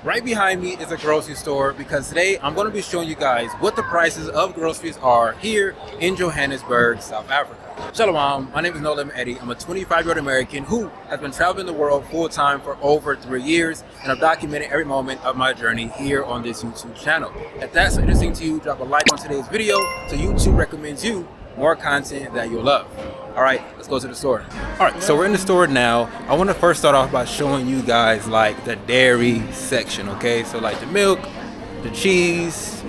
Right behind me is a grocery store because today I'm going to be showing you guys what the prices of groceries are here in Johannesburg, South Africa. Shalom, my name is No Limit Eddie. I'm a 25-year-old American who has been traveling the world full-time for over 3 years, and I've documented every moment of my journey here on this YouTube channel. If that's interesting to you, drop a like on today's video so YouTube recommends you more content that you'll love. All right, let's go to the store. All right, so we're in the store now. I want to first start off by showing you guys like the dairy section, okay? So like the milk, the cheese,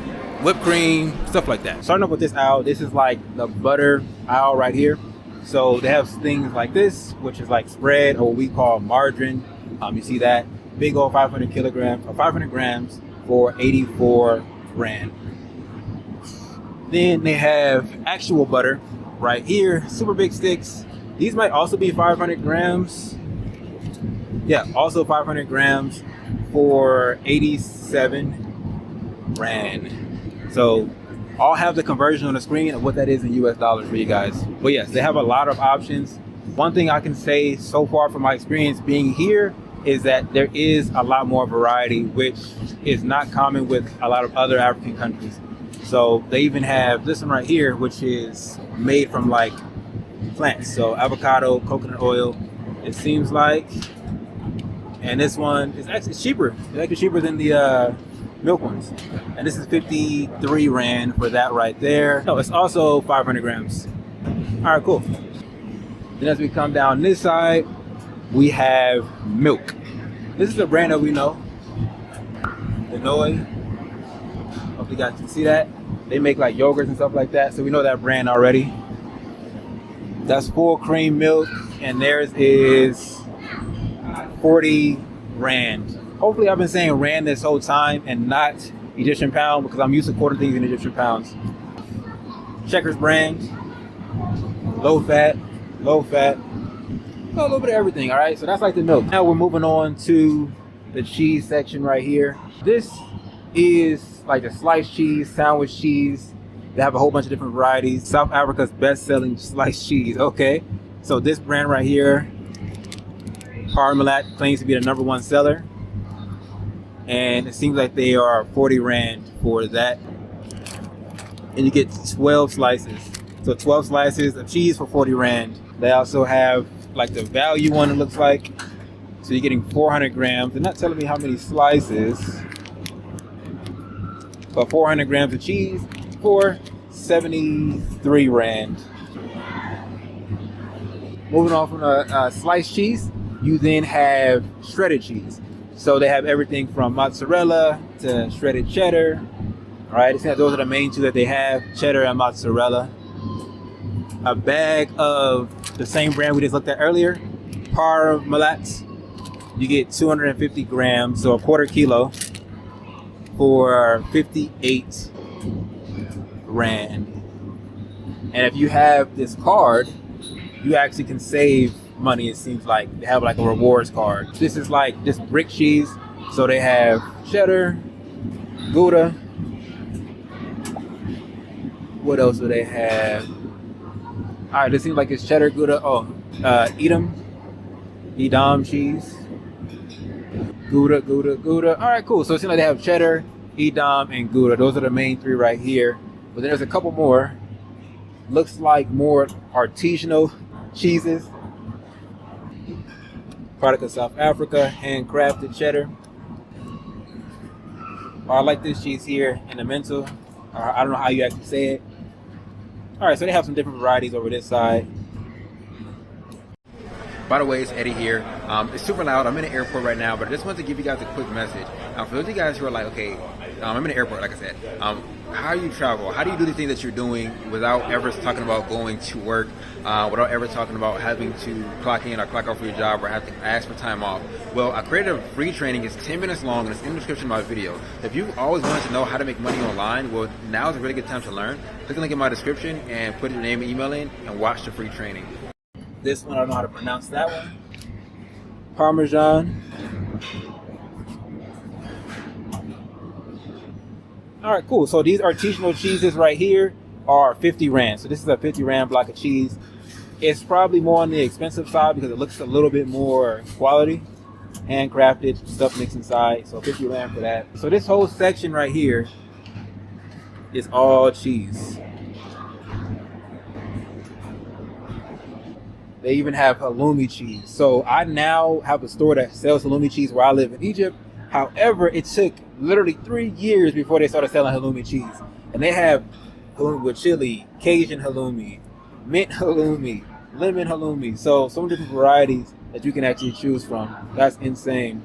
whipped cream, stuff like that. Starting off with this aisle, this is like the butter aisle right here. So they have things like this, which is like spread or what we call margarine. You see that big old 500 kilograms or 500 grams for 84 rand. Then they have actual butter right here, super big sticks. These might also be 500 grams. Yeah, also 500 grams for 87 rand. So I'll have the conversion on the screen of what that is in US dollars for you guys. But yes, they have a lot of options. One thing I can say so far from my experience being here is that there is a lot more variety, which is not common with a lot of other African countries. So they even have this one right here, which is made from like plants. So avocado, coconut oil, it seems like. And this one is actually cheaper. It's actually cheaper than the milk ones. And this is 53 rand for that right there. No, it's also 500 grams. All right, cool. Then as we come down this side, we have milk. This is a brand that we know. Denoy. Hope you guys can see that. They make like yogurts and stuff like that, so we know that brand already. That's full cream milk, and theirs is 40 rand. Hopefully I've been saying rand this whole time and not Egyptian pound, because I'm used to quoting things in Egyptian pounds. Checkers brand, low fat, a little bit of everything. All right, so that's like the milk. Now we're moving on to the cheese section right here. This is like the sliced cheese, sandwich cheese. They have a whole bunch of different varieties. South Africa's best-selling sliced cheese. Okay, so this brand right here, Parmalat, claims to be the #1 seller, and it seems like they are 40 rand for that. And you get 12 slices. So 12 slices of cheese for 40 rand. They also have like the value one, it looks like. So you're getting 400 grams. They're not telling me how many slices, but 400 grams of cheese for 73 rand. Moving on from the sliced cheese, you then have shredded cheese. So they have everything from mozzarella to shredded cheddar. All right, it seems like those are the main two that they have, cheddar and mozzarella. A bag of the same brand we just looked at earlier, Parmalat. You get 250 grams, so a quarter kilo, for 58 rand. And if you have this card, you actually can save money. It seems like they have like a rewards card. This is like this brick cheese. So they have cheddar, Gouda. What else do they have? All right, this seems like it's cheddar, Gouda. Oh, Edam cheese. Gouda. All right, cool. So it seems like they have cheddar, Edam, and Gouda. Those are the main three right here. But then there's a couple more. Looks like more artisanal cheeses. Product of South Africa, handcrafted cheddar. Oh, I like this cheese here in the mental. I don't know how you actually say it. All right, so they have some different varieties over this side. By the way, it's Eddie here. It's super loud. I'm in the airport right now, but I just wanted to give you guys a quick message. For those of you guys who are like, okay, I'm in the airport, like I said. How do you travel? How do you do the things that you're doing without ever talking about going to work, without ever talking about having to clock in or clock out for your job or have to ask for time off? Well, I created a free training. It's 10 minutes long, and it's in the description of my video. If you've always wanted to know how to make money online, well, now is a really good time to learn. Click the link in my description and put your name and email in and watch the free training. This one, I don't know how to pronounce that one. Parmesan. All right, cool. So these artisanal cheeses right here are 50 rand. So this is a 50 rand block of cheese. It's probably more on the expensive side because it looks a little bit more quality. handcrafted stuff mixed inside. So 50 Rand for that. So this whole section right here is all cheese. They even have halloumi cheese. So I now have a store that sells halloumi cheese where I live in Egypt. However, it took literally 3 years before they started selling halloumi cheese. And they have halloumi with chili, Cajun halloumi, mint halloumi, lemon halloumi. So some different varieties that you can actually choose from. That's insane.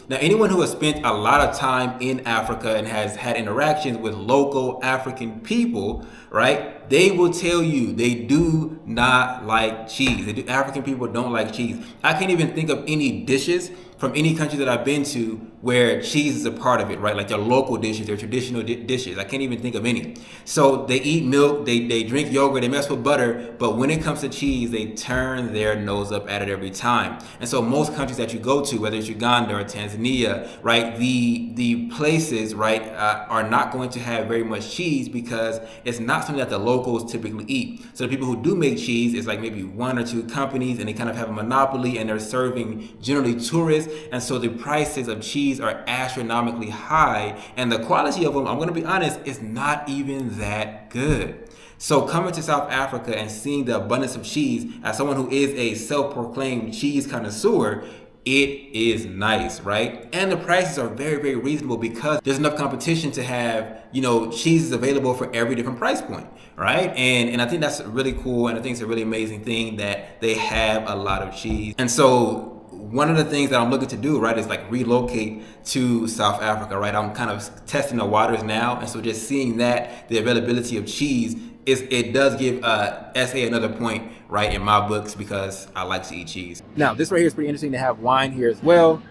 Now, anyone who has spent a lot of time in Africa and has had interactions with local African people, right, they will tell you they do not like cheese. African people don't like cheese. I can't even think of any dishes from any country that I've been to where cheese is a part of it, right? Like their local dishes, their traditional dishes. I can't even think of any. So they eat milk, they drink yogurt, they mess with butter, but when it comes to cheese, they turn their nose up at it every time. And so most countries that you go to, whether it's Uganda or Tanzania, right, the places, right, are not going to have very much cheese because it's not something that the locals typically eat. So the people who do make cheese is like maybe 1 or 2 companies, and they kind of have a monopoly, and they're serving generally tourists. And so the prices of cheese are astronomically high, and the quality of them, I'm going to be honest, is not even that good. So coming to South Africa and seeing the abundance of cheese, as someone who is a self-proclaimed cheese connoisseur, it is nice, right? And the prices are very, very reasonable because there's enough competition to have, you know, cheeses available for every different price point, right? And I think that's really cool, and I think it's a really amazing thing that they have a lot of cheese. And so one of the things that I'm looking to do, right, is like relocate to South Africa, right? I'm kind of testing the waters now, and so just seeing that the availability of cheese it does give SA another point, right, in my books because I like to eat cheese. Now, this right here is pretty interesting to have wine here as well.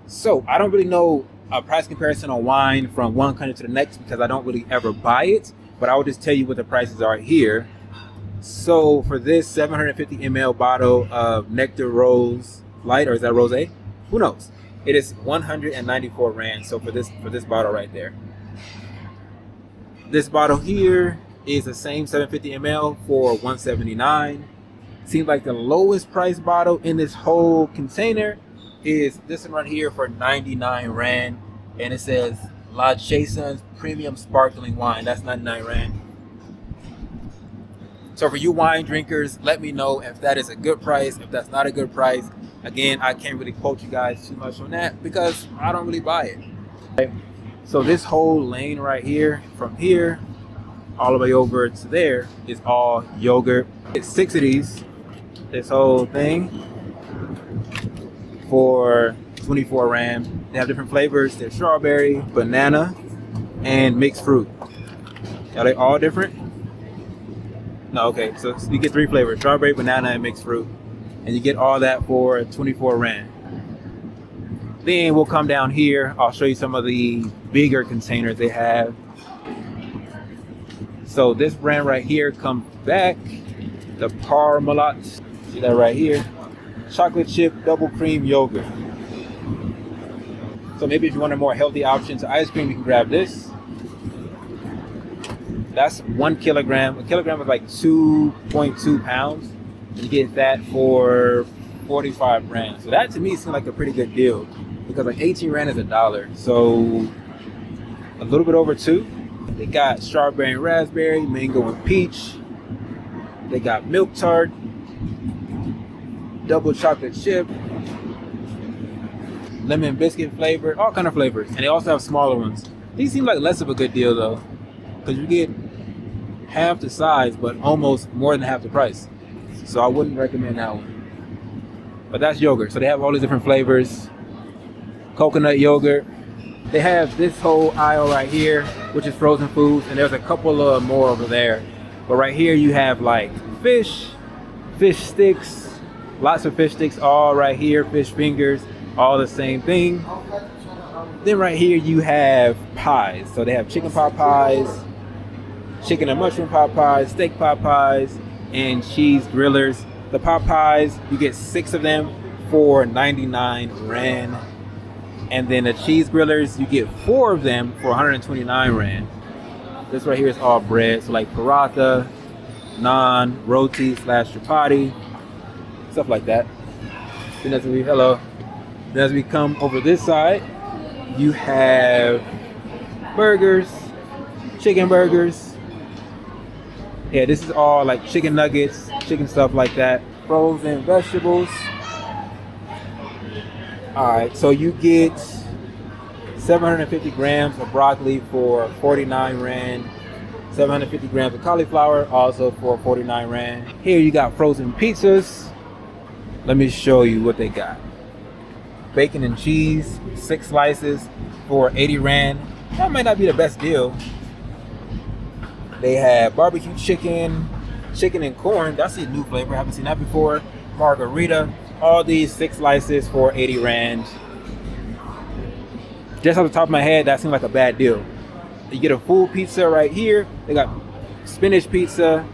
So I don't really know a price comparison on wine from one country to the next because I don't really ever buy it, but I will just tell you what the prices are here. So for this 750 ml bottle of Nectar Rose Light, or is that rosé? Who knows? It is 194 Rand. So for this bottle right there. This bottle here is the same 750 ml for 179. Seems like the lowest price bottle in this whole container is this one right here for 99 Rand. And it says La Jason's Premium Sparkling Wine. That's 99 Rand. So for you wine drinkers, let me know if that is a good price, if that's not a good price. Again, I can't really quote you guys too much on that because I don't really buy it. Okay. So this whole lane right here, from here all the way over to there, is all yogurt. It's 6 of these, this whole thing, for 24 Rand. They have different flavors. They're strawberry, banana, and mixed fruit. Are they all different? No, okay, so you get 3 flavors, strawberry, banana, and mixed fruit. And you get all that for 24 Rand. Then we'll come down here. I'll show you some of the bigger containers they have. So this brand right here comes back, the Parmalat. See that right here? Chocolate chip double cream yogurt. So maybe if you want a more healthy option to ice cream, you can grab this. That's 1 kilogram. A kilogram is like 2.2 pounds. You get that for 45 Rand. So that to me seems like a pretty good deal because like 18 Rand is $1. So a little bit over 2. They got strawberry and raspberry, mango and peach. They got milk tart, double chocolate chip, lemon biscuit flavored, all kind of flavors. And they also have smaller ones. These seem like less of a good deal though, because you get half the size, but almost more than half the price. So I wouldn't recommend that one. But that's yogurt. So they have all these different flavors. Coconut yogurt. They have this whole aisle right here, which is frozen foods, and there's a couple of more over there. But right here you have like fish sticks, lots of fish sticks all right here, fish fingers, all the same thing. Then right here you have pies. So they have chicken pot pies, chicken and mushroom pot pies, steak pot pies, and cheese grillers. The pot pies, you get 6 of them for 99 Rand. And then the cheese grillers, you get 4 of them for 129 Rand. This right here is all bread, so like paratha, naan, roti / chapati, stuff like that. Hello. Then as we come over this side, you have burgers, chicken burgers. Yeah, this is all like chicken nuggets, chicken stuff like that. Frozen vegetables. All right, so you get 750 grams of broccoli for 49 Rand. 750 grams of cauliflower, also for 49 Rand. Here you got frozen pizzas. Let me show you what they got. Bacon and cheese, 6 slices for 80 Rand. That might not be the best deal. They have barbecue chicken, chicken and corn. That's a new flavor. I haven't seen that before. Margarita. All these 6 slices for 80 Rand. Just off the top of my head, that seems like a bad deal. You get a full pizza right here. They got spinach pizza,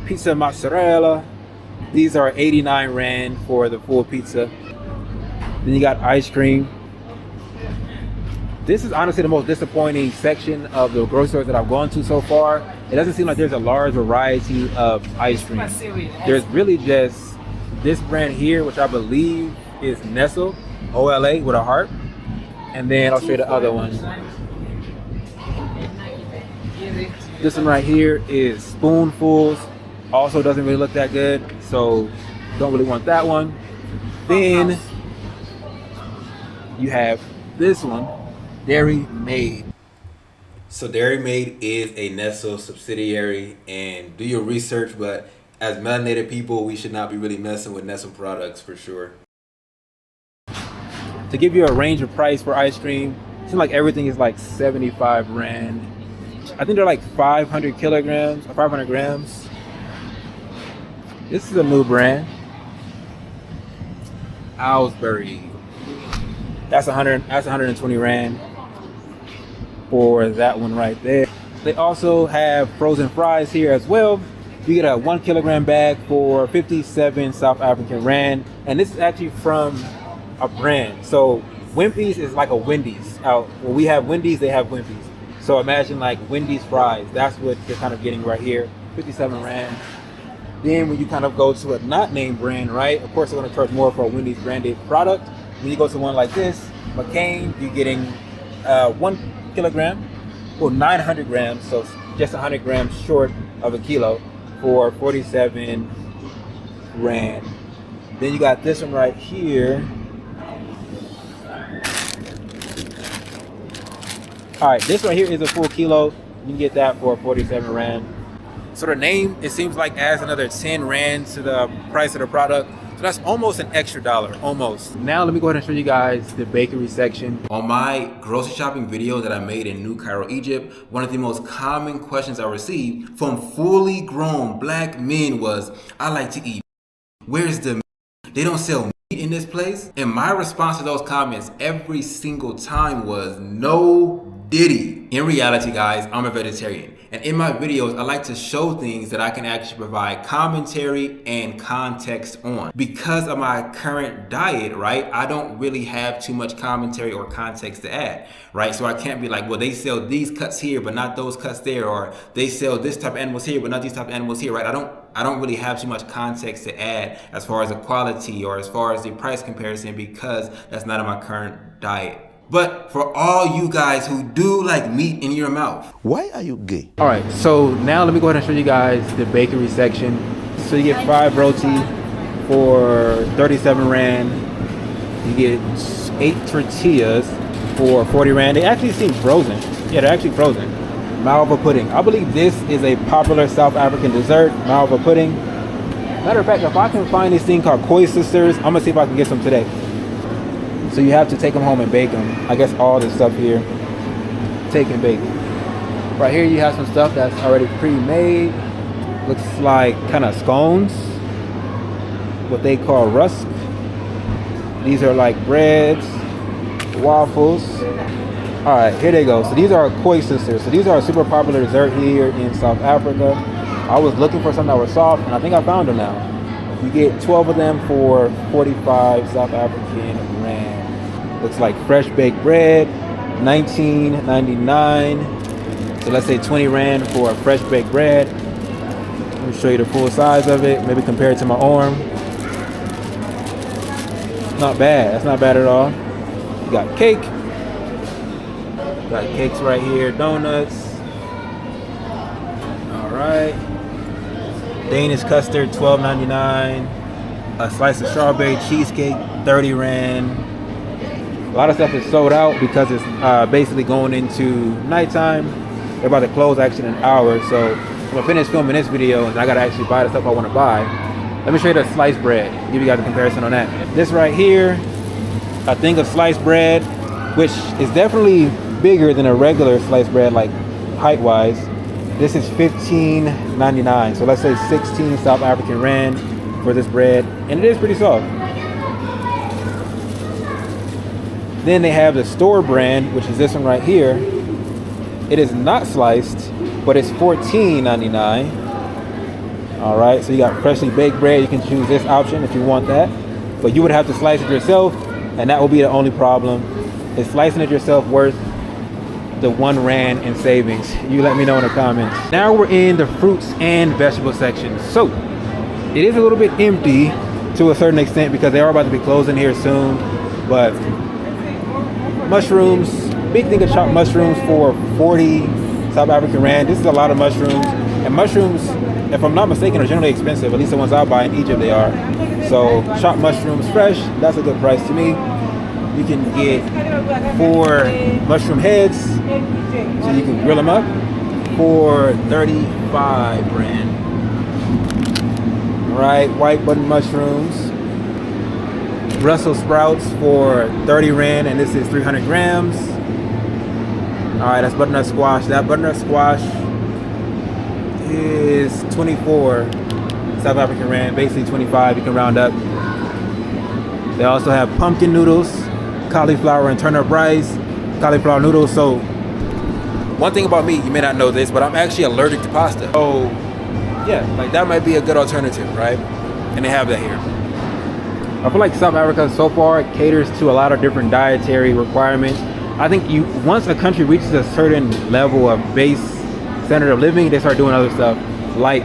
pizza mozzarella. These are 89 Rand for the full pizza. Then you got ice cream. This is honestly the most disappointing section of the grocery stores that I've gone to so far. It doesn't seem like there's a large variety of ice cream. There's really just this brand here, which I believe is Nestle, OLA with a heart. And then I'll show you the other one. This one right here is Spoonfuls. Also doesn't really look that good, so don't really want that one. Then you have this one, Dairy Made. So Dairy Made is a Nestle subsidiary, and do your research, but as melanated people, we should not be really messing with Nestle products for sure. To give you a range of price for ice cream, it seems like everything is like 75 Rand. I think they're like 500 kilograms or 500 grams. This is a new brand. Owlsbury. That's 120 Rand for that one right there. They also have frozen fries here as well. You get a 1 kilogram bag for 57 South African Rand. And this is actually from a brand. So Wimpy's is like a Wendy's. When we have Wendy's, they have Wimpy's. So imagine like Wendy's fries. That's what you're kind of getting right here. 57 Rand. Then when you kind of go to a not named brand, right? Of course, they're going to charge more for a Wendy's branded product. When you go to one like this, McCain, you're getting 1 kilogram, or 900 grams, so just 100 grams short of a kilo for 47 Rand. Then you got this one right here. All right, this right here is a full kilo. You can get that for 47 Rand. So the name, it seems like adds another 10 Rand to the price of the product. So that's almost an extra $1, almost. Now let me go ahead and show you guys the bakery section. On my grocery shopping video that I made in New Cairo, Egypt, one of the most common questions I received from fully grown black men was, I like to eat. Where's the meat? They don't sell meat in this place? And my response to those comments every single time was, no diddy. In reality, guys, I'm a vegetarian. And in my videos, I like to show things that I can actually provide commentary and context on. Because of my current diet, right, I don't really have too much commentary or context to add, right? So I can't be like, well, they sell these cuts here, but not those cuts there, or they sell this type of animals here, but not these type of animals here, right? I don't really have too much context to add as far as the quality or as far as the price comparison, because that's not in my current diet. But for all you guys who do like meat in your mouth, why are you gay? All right, so now let me go ahead and show you guys the bakery section. So you get 5 roti for 37 Rand. You get 8 tortillas for 40 Rand. They actually seem frozen. Yeah, they're actually frozen. Malva pudding. I believe this is a popular South African dessert, Malva pudding. Matter of fact, if I can find this thing called Koi Sisters, I'm gonna see if I can get some today. So you have to take them home and bake them. I guess all this stuff here, take and bake. Right here you have some stuff that's already pre-made. Looks like kind of scones, what they call rusk. These are like breads, waffles. All right, here they go. So these are Koi Sisters. So these are a super popular dessert here in South Africa. I was looking for something that was soft, and I think I found them now. You get 12 of them for 45 South African Rand. Looks like fresh baked bread, $19.99. So let's say 20 Rand for a fresh baked bread. Let me show you the full size of it, maybe compare it to my arm. It's not bad, that's not bad at all. You got cake. Got cakes right here, donuts. All right. Danish custard, $12.99. A slice of strawberry cheesecake, 30 Rand. A lot of stuff is sold out because it's basically going into nighttime. They're about to close actually in an hour, so I'm gonna finish filming this video and I gotta actually buy the stuff I want to buy. Let me show you the sliced bread, give you guys a comparison on that. This right here, a thing of sliced bread, which is definitely bigger than a regular sliced bread, like height-wise. This is $15.99, so let's say 16 South African Rand for this bread, and it is pretty soft. Then they have the store brand, which is this one right here. It is not sliced, but it's $14.99. All right, so you got freshly baked bread. You can choose this option if you want that, but you would have to slice it yourself, and that will be the only problem. Is slicing it yourself worth the 1 Rand in savings? You let me know in the comments. Now we're in the fruits and vegetable section. So it is a little bit empty to a certain extent because they are about to be closing here soon, but mushrooms, big thing of chopped mushrooms for 40 South African Rand. This is a lot of mushrooms, and mushrooms, if I'm not mistaken, are generally expensive. At least the ones I buy in Egypt, they are. So chopped mushrooms fresh, that's a good price to me. You can get 4 mushroom heads, so you can grill them up for 35 Rand. All right, white button mushrooms. Brussels sprouts for 30 Rand, and this is 300 grams. All right, that's butternut squash. That butternut squash is 24 South African Rand, basically 25, you can round up. They also have pumpkin noodles, cauliflower and turnip rice, cauliflower noodles. So one thing about me, you may not know this, but I'm actually allergic to pasta. So yeah, like that might be a good alternative, right? And they have that here. I feel like South Africa so far caters to a lot of different dietary requirements. I think once a country reaches a certain level of base standard of living, they start doing other stuff like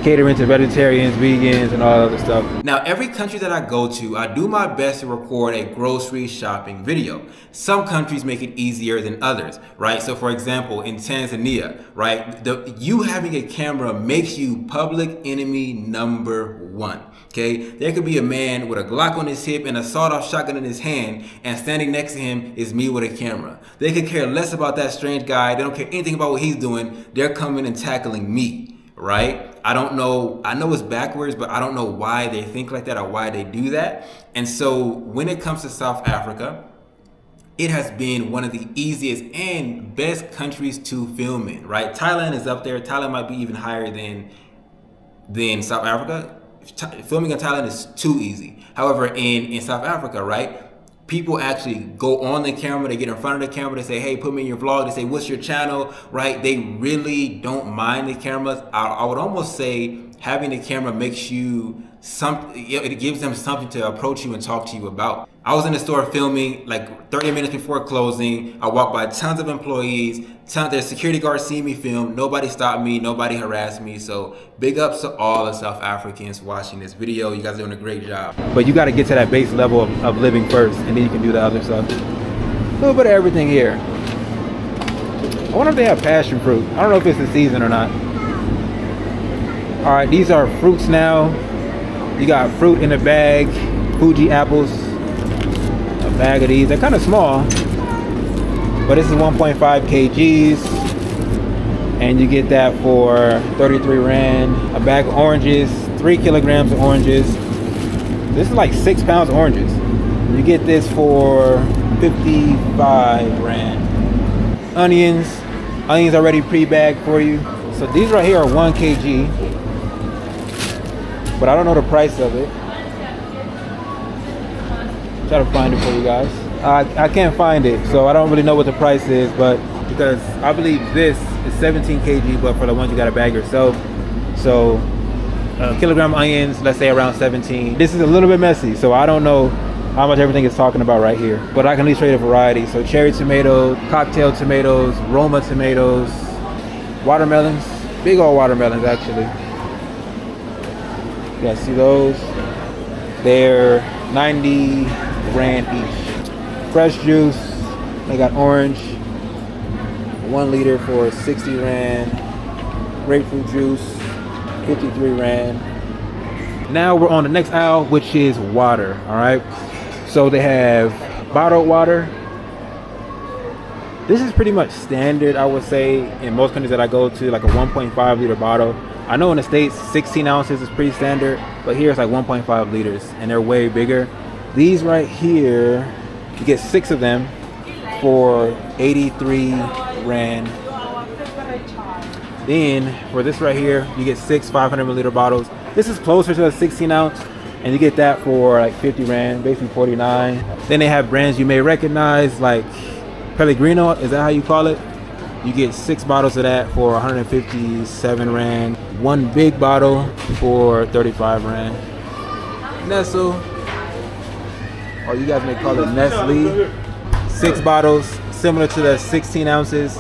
catering to vegetarians, vegans, and all that other stuff. Now, every country that I go to, I do my best to record a grocery shopping video. Some countries make it easier than others, right? So for example, in Tanzania, right, you having a camera makes you public enemy number 1. Okay, there could be a man with a Glock on his hip and a sawed-off shotgun in his hand, and standing next to him is me with a camera. They could care less about that strange guy. They don't care anything about what he's doing. They're coming and tackling me, right? I don't know, I know it's backwards, but I don't know why they think like that or why they do that. And so when it comes to South Africa, it has been one of the easiest and best countries to film in, right? Thailand is up there. Thailand might be even higher than South Africa. Filming in Thailand is too easy. However, in South Africa, right, people actually go on the camera, they get in front of the camera, they say, hey, put me in your vlog, they say, what's your channel, right? They really don't mind the cameras. I would almost say having the camera makes you it gives them something to approach you and talk to you about. I was in the store filming like 30 minutes before closing. I walked by tons of employees, their security guards see me film. Nobody stopped me, nobody harassed me. So big ups to all the South Africans watching this video. You guys are doing a great job. But you got to get to that base level of living first, and then you can do the other stuff. A little bit of everything here. I wonder if they have passion fruit. I don't know if it's the season or not. All right, these are fruits now. You got fruit in a bag, Fuji apples, a bag of these. They're kind of small, but this is 1.5 kgs, and you get that for 33 Rand. A bag of oranges, 3 kilograms of oranges. This is like 6 pounds of oranges. You get this for 55 Rand. Onions already pre-bagged for you. So these right here are 1 kg. But I don't know the price of it. Try to find it for you guys. I can't find it, so I don't really know what the price is, but because I believe this is 17 kg, but for the ones you gotta bag yourself. So kilogram onions, let's say around 17. This is a little bit messy, so I don't know how much everything is talking about right here, but I can at least show you the variety. So cherry tomatoes, cocktail tomatoes, Roma tomatoes, watermelons, big old watermelons actually. You guys see those? They're 90 Rand each. Fresh juice, they got orange, 1 liter for 60 Rand. Grapefruit juice, 53 Rand. Now we're on the next aisle, which is water, all right? So they have bottled water. This is pretty much standard, I would say, in most countries that I go to, like a 1.5 liter bottle. I know in the States, 16 ounces is pretty standard, but here it's like 1.5 liters, and they're way bigger. These right here, you get 6 of them for 83 Rand. Then for this right here, you get 6 500 milliliter bottles. This is closer to a 16 ounce, and you get that for like 50 Rand, basically 49. Then they have brands you may recognize, like Pellegrino, is that how you call it? You get 6 bottles of that for 157 Rand. 1 big bottle for 35 Rand. Nestle, or you guys may call it Nestle. 6 bottles, similar to the 16 ounces,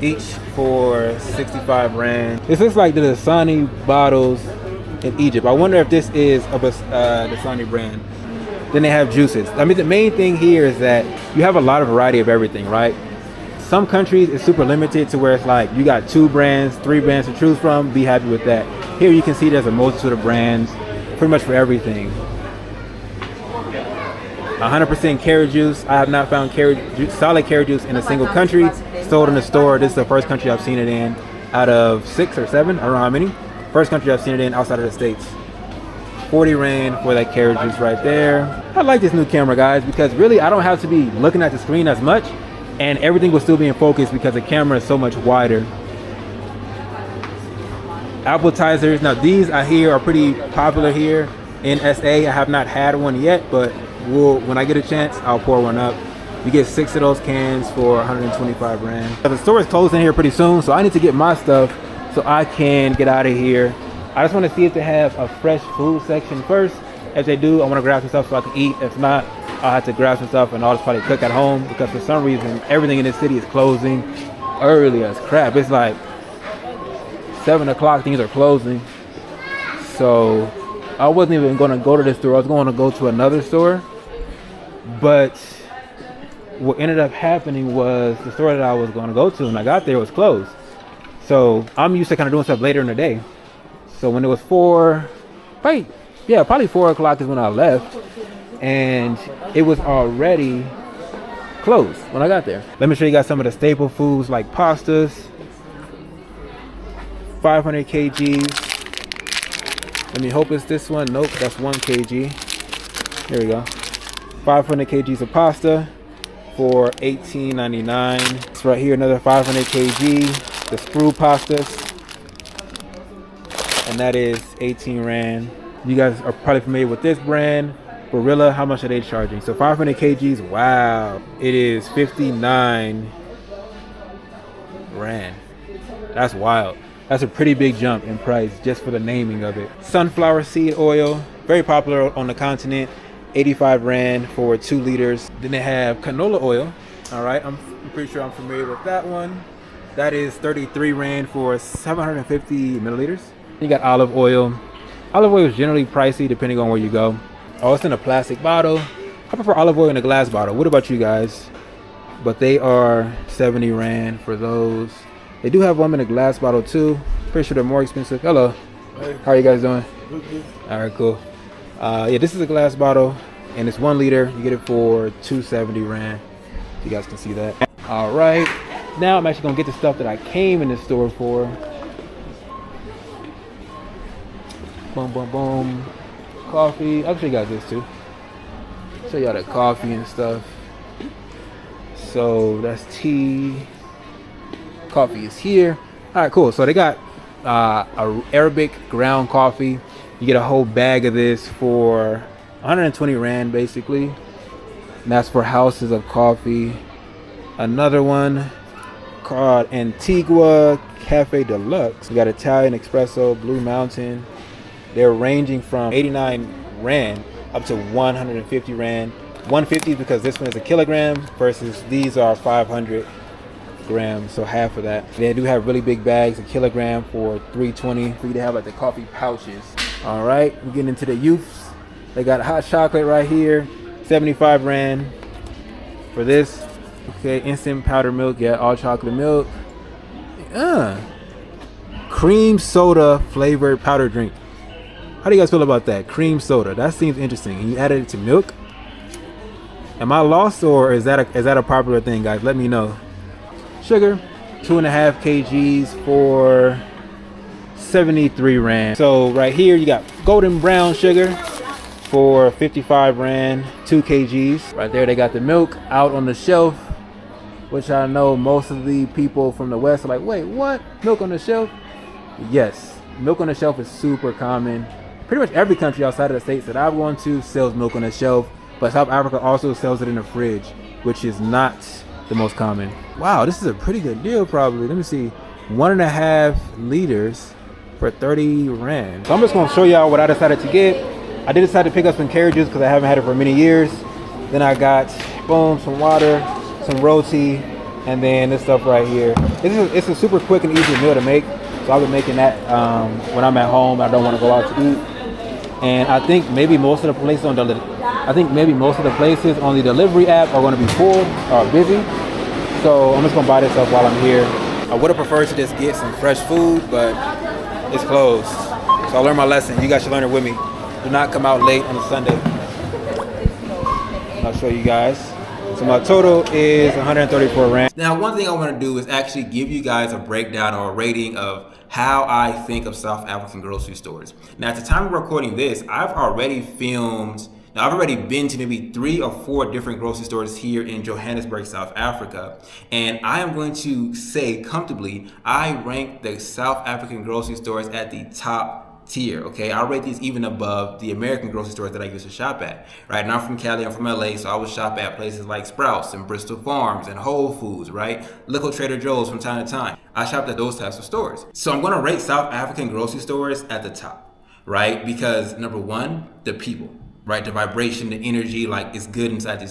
each for 65 Rand. This looks like the Dasani bottles in Egypt. I wonder if this is a Dasani brand. Then they have juices. I mean, the main thing here is that you have a lot of variety of everything, right? Some countries it's super limited to where it's like you got 2 brands, 3 brands to choose from, be happy with that. Here you can see there's a multitude of brands, pretty much for everything. 100% carrot juice. I have not found solid carrot juice in a single country. Sold in the store. This is the first country I've seen it in out of 6 or 7. I don't know how many. First country I've seen it in outside of the States. 40 Rand for that carrot juice right there. I like this new camera, guys, because really I don't have to be looking at the screen as much, and everything will still be in focus because the camera is so much wider. Appetizers. Now these I hear are pretty popular here in SA. I have not had one yet, but when I get a chance, I'll pour one up. You get 6 of those cans for 125 Rand. The store is closing here pretty soon, so I need to get my stuff so I can get out of here. I just want to see if they have a fresh food section first. If they do, I want to grab some stuff so I can eat. If not, I'll have to grab some stuff and I'll just probably cook at home, because for some reason, everything in this city is closing early as crap. It's like 7 o'clock, things are closing. So I wasn't even going to go to this store. I was going to go to another store. But what ended up happening was the store that I was going to go to when I got there was closed. So I'm used to kind of doing stuff later in the day. So when it was probably 4 o'clock is when I left, and it was already closed when I got there. Let me show you guys some of the staple foods like pastas, 500 kgs. Let me hope it's this one. Nope, that's 1 kg. Here we go. 500 kgs of pasta for $18.99. It's right here, another 500 kg, the screw pastas, and that is 18 Rand. You guys are probably familiar with this brand, Barilla. How much are they charging? So 500 kgs, wow, it is 59 Rand. That's wild. That's a pretty big jump in price just for the naming of it. Sunflower seed oil, very popular on the continent. 85 Rand for 2 liters. Then they have canola oil. All right, I'm pretty sure I'm familiar with that one. That is 33 Rand for 750 milliliters. You got olive oil. Olive oil is generally pricey depending on where you go. Oh, it's in a plastic bottle. I prefer olive oil in a glass bottle. What about you guys? But they are 70 Rand for those. They do have them in a glass bottle too. Pretty sure they're more expensive. Hello. Hey. How are you guys doing? Good. All right, cool. Yeah, this is a glass bottle, and it's 1 liter. You get it for 270 Rand. You guys can see that. All right, now I'm actually gonna get the stuff that I came in the store for. Boom, boom, boom. Coffee. I'll show you guys this too. Show y'all the coffee and stuff. So that's tea. Coffee is here. All right, cool. So they got a Arabic ground coffee. You get a whole bag of this for 120 Rand basically. And that's for houses of coffee. Another one called Antigua Cafe Deluxe. We got Italian Espresso, Blue Mountain. They're ranging from 89 Rand up to 150 Rand. 150 because this one is a kilogram versus these are 500 grams, so half of that. They do have really big bags, a kilogram for 320 for you to have like the coffee pouches. All right, we're getting into the youths. They got hot chocolate right here, 75 Rand. for this. Okay, instant powdered milk, yeah, all chocolate milk. Cream soda flavored powder drink. How do you guys feel about that? Cream soda, that seems interesting. And you added it to milk? Am I lost, or is that a popular thing, guys? Let me know. Sugar, 2.5 kgs for 73 Rand. So right here you got golden brown sugar for 55 Rand, 2 kgs. Right there they got the milk out on the shelf, which I know most of the people from the West are like, wait, what? Milk on the shelf? Yes, milk on the shelf is super common. Pretty much every country outside of the States that I've gone to sells milk on the shelf, but South Africa also sells it in the fridge, which is not the most common. Wow, this is a pretty good deal probably. Let me see, 1.5 liters for 30 Rand. So I'm just gonna show y'all what I decided to get. I did decide to pick up some carrot juice because I haven't had it for many years. Then I got, boom, some water, some roti, and then this stuff right here. It's a super quick and easy meal to make. So I've been making that when I'm at home. I don't want to go out to eat. And I think maybe most of the places on the delivery app are going to be full or busy. So I'm just gonna buy this stuff while I'm here. I would have preferred to just get some fresh food, but it's closed. So I learned my lesson. You guys should learn it with me. Do not come out late on a Sunday. I'll show you guys. So my total is 134 Rand. Now, one thing I want to do is actually give you guys a breakdown or a rating of how I think of South African grocery stores. Now, at the time of recording this, I've already been to maybe 3 or 4 different grocery stores here in Johannesburg, South Africa. And I am going to say comfortably, I rank the South African grocery stores at the top tier, okay? I rate these even above the American grocery stores that I used to shop at, right? And I'm from Cali, I'm from LA, so I would shop at places like Sprouts and Bristol Farms and Whole Foods, right? Local Trader Joe's from time to time. I shopped at those types of stores. So I'm gonna rate South African grocery stores at the top, right? Because number one, the people, right? The vibration, the energy, like it's good inside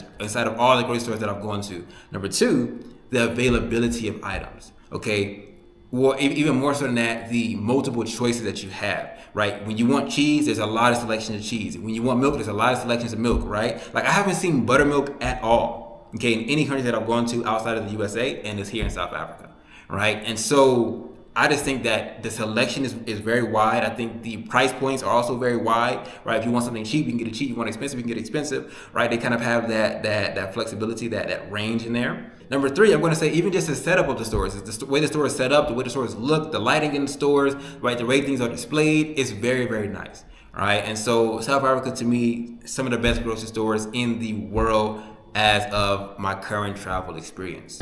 of all the grocery stores that I've gone to. Number two, the availability of items, okay? Well, even more so than that, the multiple choices that you have, right? When you want cheese, there's a lot of selection of cheese. When you want milk, there's a lot of selections of milk, right? Like I haven't seen buttermilk at all, okay, in any country that I've gone to outside of the USA, and it's here in South Africa, right? And so I just think that the selection is very wide. I think the price points are also very wide, right? If you want something cheap, you can get it cheap. You want expensive, you can get expensive, right? They kind of have that flexibility, that range in there. Number three, I'm going to say even just the setup of the stores, the way the store is set up, the way the stores look, the lighting in the stores, right? The way things are displayed, it's very, very nice, right? And so South Africa, to me, some of the best grocery stores in the world as of my current travel experience.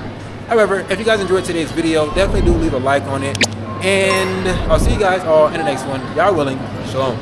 However, if you guys enjoyed today's video, definitely do leave a like on it. And I'll see you guys all in the next one. Y'all willing. Shalom.